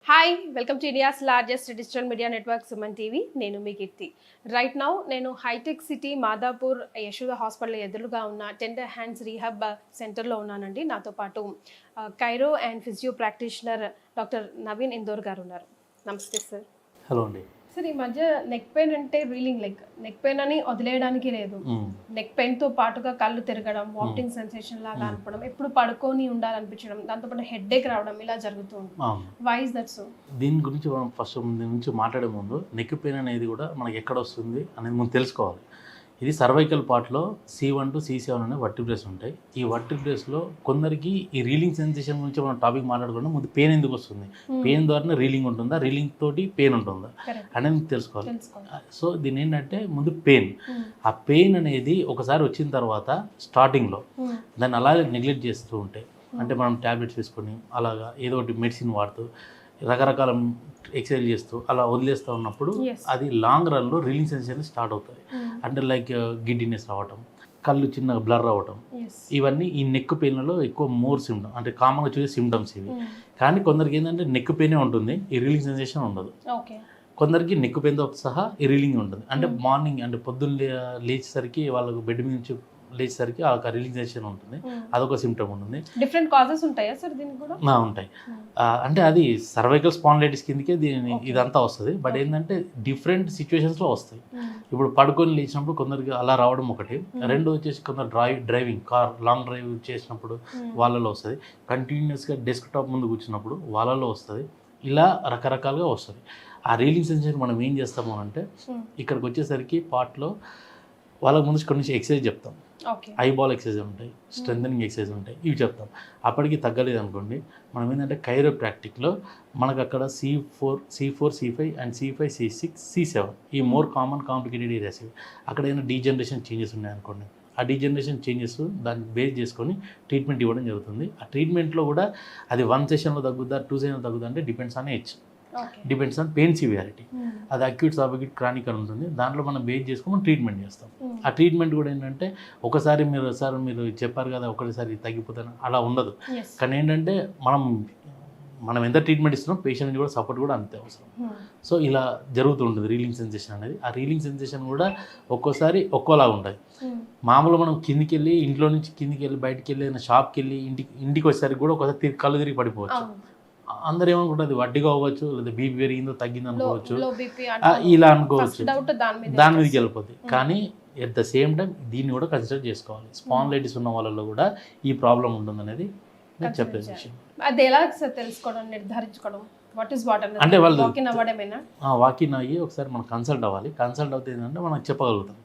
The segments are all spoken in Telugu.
Hi welcome to India's largest digital media network Suman TV. నేను మీ కీర్తి. రైట్ నౌ నేను Hitech City Madhapur Yashoda hospital ఎదురుగా ఉన్న టెండర్ హ్యాండ్స్ రీహాబ్ సెంటర్లో ఉన్నానండి. నాతో పాటు chiro and physio practitioner doctor Naveen Indore గారు ఉన్నారు. నమస్తే సార్. హలో అండి. సార్, ఈ మధ్య నెక్ పెయిన్ అంటే రీలింగ్ లైక్ నెక్ పెయిన్ అని వదిలేయడానికి లేదు. నెక్ పెయిన్తో పాటుగా కళ్ళు తిరగడం, వామిటింగ్ సెన్సేషన్ లాగా అనుకోవడం, ఎప్పుడు పడుకొని ఉండాలనిపించడం, దాంతోపాటు హెడ్ఏక్ రావడం ఇలా జరుగుతూ ఉంటుంది. Why is that so? దీని గురించి మనం ఫస్ట్ దీని గురించి మాట్లాడే ముందు నెక్ పెయిన్ అనేది కూడా మనకి ఎక్కడ వస్తుంది అనేది మనం తెలుసుకోవాలి. ఇది సర్వైకల్ పార్ట్లో C1 to C7 అనే వర్టిబ్రేస్ ఉంటాయి. ఈ వర్టిబ్రేస్లో కొందరికి ఈ రీలింగ్ సెన్సేషన్ గురించి మనం టాపిక్ మాట్లాడుకుంటే ముందు పెయిన్ ఎందుకు వస్తుంది, పెయిన్ ద్వారానే రీలింగ్ ఉంటుందా, రీలింగ్ తోటి పెయిన్ ఉంటుందా అనేది తెలుసుకోవాలి. సో దీని ఏంటంటే ముందు పెయిన్, ఆ పెయిన్ అనేది ఒకసారి వచ్చిన తర్వాత స్టార్టింగ్లో దాన్ని అలాగే నెగ్లెక్ట్ చేస్తూ ఉంటాయి. అంటే మనం ట్యాబ్లెట్స్ వేసుకొని అలాగా ఏదో ఒకటి మెడిసిన్ వాడుతూ రకరకాల ఎక్సర్సైజ్ చేస్తూ అలా వదిలేస్తూ ఉన్నప్పుడు అది లాంగ్ రన్లో రీలింగ్ సెన్సేషన్ స్టార్ట్ అవుతుంది. అంటే లైక్ గిడ్డినెస్ రావటం, కళ్ళు చిన్నగా బ్లర్ అవ్వటం, ఇవన్నీ ఈ నెక్ పెయిన్లలో ఎక్కువ మోర్ సిమ్టమ్, అంటే కామన్గా చూసే సిమ్టమ్స్ ఇవి. కానీ కొందరికి ఏంటంటే నెక్ పెయినే ఉంటుంది, ఈ రీలింగ్ సెన్సేషన్ ఉండదు. కొందరికి నెక్ పెయిన్తో సహా ఈ రీలింగ్ ఉంటుంది. అంటే మార్నింగ్ అంటే పొద్దున్న లేచేసరికి వాళ్ళకు బెడ్ మీద నుంచి లేచేసరికి ఆ రిలీజేషన్ ఉంటుంది, అదొక సిమ్టమ్ ఉంటుంది. డిఫరెంట్ కాజెస్ ఉంటాయా సార్ దీనికి కూడా? ఉంటాయి. అంటే అది సర్వైకల్ స్పాండిలైటిస్ కిందకే దీని ఇదంతా వస్తుంది. బట్ ఏంటంటే డిఫరెంట్ సిచ్యువేషన్స్లో వస్తాయి. ఇప్పుడు పడుకొని లేచినప్పుడు కొందరికి అలా రావడం ఒకటి, రెండు వచ్చేసి కొందరు డ్రైవింగ్ కార్ లాంగ్ డ్రైవ్ చేసినప్పుడు వాళ్ళలో వస్తుంది, కంటిన్యూస్గా డెస్క్ టాప్ ముందు కూర్చున్నప్పుడు వాళ్ళలో వస్తుంది, ఇలా రకరకాలుగా వస్తుంది. ఆ రీలింగ్ సెన్సేషన్ మనం ఏం చేస్తాము అంటే ఇక్కడికి వచ్చేసరికి పార్ట్లో వాళ్ళకి ముందు కొన్ని ఎక్సర్సైజ్ చెప్తాం. ఐబాల్ ఎక్సర్సైజ్ ఉంటాయి, స్ట్రెంథనింగ్ ఎక్సర్సైజ్ ఉంటాయి, ఇవి చెప్తాం. అప్పటికి తగ్గలేదు అనుకోండి, మనం ఏంటంటే కైరో ప్రాక్టిక్లో మనకు అక్కడ C4, C5 and C5, C6, C7 ఈ మోర్ కామన్ కాంప్లికేటెడ్ ఏరియాస్. అక్కడ ఏదైనా డీజనరేషన్ చేంజెస్ ఉన్నాయనుకోండి, ఆ డీజనరేషన్ చేంజెస్ దాన్ని బేస్ చేసుకొని ట్రీట్మెంట్ ఇవ్వడం జరుగుతుంది. ఆ ట్రీట్మెంట్లో కూడా అది 1 సెషన్లో తగ్గుద్దా, 2 సెషన్లో తగ్గుద్దా అంటే depends on age, depends on pain severity. అది అక్యూట్, సబ్-అక్యూట్, క్రానిక్ అని ఉంటుంది. దాంట్లో మనం బేస్ చేసుకుని మనం ట్రీట్మెంట్ చేస్తాం. ఆ ట్రీట్మెంట్ కూడా ఏంటంటే ఒకసారి మీరు చెప్పారు కదా ఒకటిసారి తగ్గిపోతాను అలా ఉండదు. కానీ ఏంటంటే మనం ఎంత ట్రీట్మెంట్ ఇస్తున్నాం పేషెంట్ కూడా సపోర్ట్ కూడా అంతే అవసరం. సో ఇలా జరుగుతుంటుంది రీలింగ్ సెన్సేషన్ అనేది. ఆ రీలింగ్ సెన్సేషన్ కూడా ఒక్కోసారి ఒక్కోలాగా ఉంటుంది. మామూలుగా మనం కిందికి వెళ్ళి ఇంట్లో నుంచి కిందికి వెళ్ళి బయటికి వెళ్ళి ఏదైనా షాప్కి వెళ్ళి ఇంటికి వచ్చేసరికి కూడా ఒకసారి కళ్ళు తిరిగి పడిపోవచ్చు. అందరు ఏమనుకుంటుంది వడ్డీగా అవ్వచ్చు, లేదా బీపీ పెరిగిందో తగ్గిందో అనుకోవచ్చు, ఇలా అనుకోవచ్చు, దాని మీదకి వెళ్ళిపోతుంది. కానీ ఎట్ ద సేమ్ టైం దీన్ని కూడా కన్సిడర్ చేసుకోవాలి. స్పాండిలైటిస్ ఉన్న వాళ్ళలో కూడా ఈ ప్రాబ్లం ఉంటుంది అనేది నేను చెప్పే విషయం. అది ఎలా తెలుసుకోవడం, నిర్ధారించుకోవడం? అంటే వాళ్ళు వాకిన్ అయ్యి ఒకసారి మనం కన్సల్ట్ అవ్వాలి. కన్సల్ట్ అవుతే ఏంటంటే మనం చెప్పగలుగుతాం.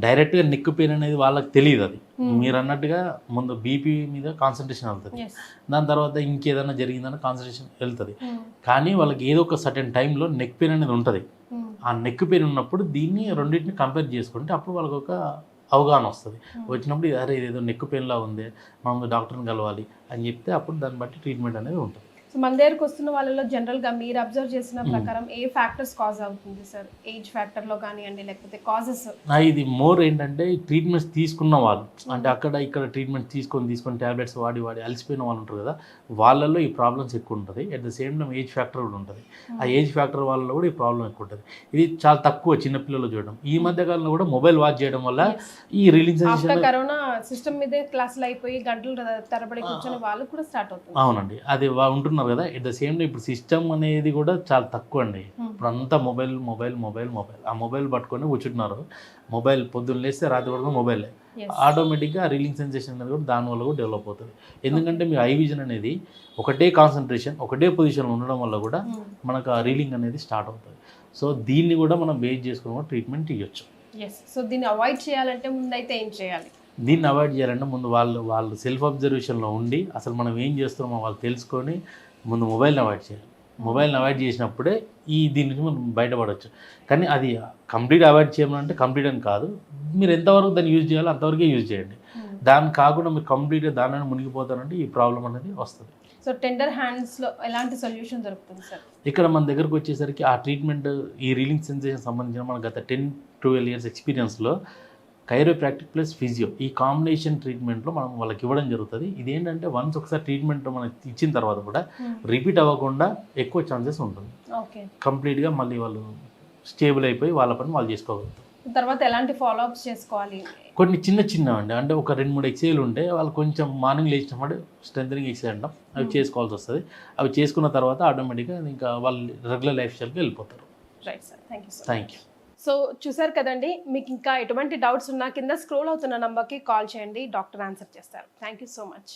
డైరెక్ట్గా నెక్ పెయిన్ అనేది వాళ్ళకి తెలియదు. అది మీరు అన్నట్టుగా ముందు బీపీ మీద కాన్సన్ట్రేషన్ వెళ్తుంది, దాని తర్వాత ఇంకేదైనా జరిగిందని కాన్సన్ట్రేషన్ వెళ్తుంది. కానీ వాళ్ళకి ఏదో ఒక సర్టెన్ టైంలో నెక్ పెయిన్ అనేది ఉంటుంది. ఆ నెక్ పెయిన్ ఉన్నప్పుడు దీన్ని రెండింటిని కంపేర్ చేసుకుంటే అప్పుడు వాళ్ళకి ఒక అవగాహన వస్తుంది. వచ్చినప్పుడు అరే ఇదేదో నెక్ పెయిన్లా ఉంది, మనం డాక్టర్ని కలవాలి అని చెప్తే అప్పుడు దాన్ని బట్టి ట్రీట్మెంట్ అనేది ఉంటుంది. సో మన దగ్గరకు వస్తున్న వాళ్ళలో జనరల్గా మీరు అబ్జర్వ్ చేసిన ప్రకారం ఏ ఫ్యాక్టర్స్ కాజ్ అవుతుంది సార్? ఏజ్ ఫ్యాక్టర్లో కానివ్వండి, లేకపోతే కాజెస్? ఇది మోర్ ఏంటంటే ట్రీట్మెంట్స్ తీసుకున్న వాళ్ళు, అంటే అక్కడ ఇక్కడ ట్రీట్మెంట్ తీసుకొని ట్యాబ్లెట్స్ వాడి అలసిపోయిన వాళ్ళు ఉంటారు కదా, వాళ్ళల్లో ఈ ప్రాబ్లమ్స్ ఎక్కువ ఉంటుంది. At the same time age factor కూడా ఉంటుంది. ఆ ఏజ్ ఫ్యాక్టర్ వాళ్ళలో కూడా ఈ ప్రాబ్లం ఎక్కువ ఉంటుంది. ఇది చాలా తక్కువ చిన్నపిల్లలు చూడడం. ఈ మధ్య కాలంలో కూడా మొబైల్ వాచ్ చేయడం వల్ల ఈ రిలీజ్ కరోనా సిస్టమ్ మీదే క్లాసులు అయిపోయి గంటలు తరబడి కూర్చొని వాళ్ళు కూడా స్టార్ట్ అవుతుంది. అవునండి, అది ఉంటున్నారు కదా. ఎట్ ద సేమ్ టైం ఇప్పుడు సిస్టమ్ అనేది కూడా చాలా తక్కువ అండి. ఇప్పుడు అంతా మొబైల్. ఆ మొబైల్ పట్టుకొని కూర్చుంటున్నారు. మొబైల్ పొద్దున్న లేస్తే రాత్రి వరకు మొబైలే. ఆటోమేటిక్గా రీలింగ్ సెన్సేషన్ అనేది కూడా దానివల్ల కూడా డెవలప్ అవుతుంది. ఎందుకంటే మీ ఐ విజన్ అనేది ఒకటే కాన్సన్ట్రేషన్ ఒకటే పొజిషన్లో ఉండడం వల్ల కూడా మనకు ఆ రీలింగ్ అనేది స్టార్ట్ అవుతుంది. సో దీన్ని కూడా మనం బేస్ చేసుకుని ట్రీట్మెంట్ ఇవ్వచ్చు. సో దీన్ని అవాయిడ్ చేయాలంటే ముందైతే ఏం చేయాలి? దీన్ని అవాయిడ్ చేయాలంటే ముందు వాళ్ళు సెల్ఫ్ అబ్జర్వేషన్లో ఉండి అసలు మనం ఏం చేస్తున్నామో వాళ్ళు తెలుసుకొని ముందు మొబైల్ని అవాయిడ్ చేయాలి. మొబైల్ని అవాయిడ్ చేసినప్పుడే దీని నుంచి మనం బయటపడవచ్చు. కానీ అది కంప్లీట్ అవాయిడ్ చేయాలంటే కంప్లీట్ అని కాదు, మీరు ఎంతవరకు దాన్ని యూజ్ చేయాలో అంతవరకే యూజ్ చేయండి. దాన్ని కాకుండా మీరు కంప్లీట్గా దానిని మునిగిపోతారంటే ఈ ప్రాబ్లం అనేది వస్తుంది. సో టెండర్ హ్యాండ్స్లో ఎలాంటి సొల్యూషన్ దొరుకుతుంది సార్? ఇక్కడ మన దగ్గరకు వచ్చేసరికి ఆ ట్రీట్మెంట్ ఈ రీలింగ్ సెన్సేషన్ సంబంధించిన మన గత 10-12 years ఎక్స్పీరియన్స్లో కైరోప్రాక్టిక్ ప్లస్ ఫిజియో ఈ కాంబినేషన్ ట్రీట్మెంట్లో మనం వాళ్ళకి ఇవ్వడం జరుగుతుంది. ఇదేంటంటే వన్స్ ఒకసారి ట్రీట్మెంట్ మనకి ఇచ్చిన తర్వాత కూడా రిపీట్ అవ్వకుండా ఎక్కువ ఛాన్సెస్ ఉంటుంది. ఓకే. కంప్లీట్గా మళ్ళీ వాళ్ళు స్టేబుల్ అయిపోయి వాళ్ళ పని వాళ్ళు చేసుకోగలుగుతారు. తర్వాత ఎలాంటి ఫాలోఅప్స్ చేసుకోవాలి? కొన్ని చిన్న అండి, అంటే ఒక 2-3 ఎక్సైజ్లు ఉంటే వాళ్ళు కొంచెం మార్నింగ్ లేచినప్పుడు స్ట్రెంథనింగ్ ఎక్సైజ్ అంటాం, అవి చేసుకోవాల్సి వస్తుంది. అవి చేసుకున్న తర్వాత ఆటోమేటిక్గా ఇంకా వాళ్ళు రెగ్యులర్ లైఫ్ స్టైల్కి వెళ్ళిపోతారు. Right sir, thank you sir. Thank you. So చూసారు కదండి, మీకు ఇంకా ఎటువంటి డౌట్స్ ఉన్నా కింద స్క్రోల్ అవుతున్న నంబర్కి కాల్ చేయండి, డాక్టర్ ఆన్సర్ చేస్తారు. Thank you so much.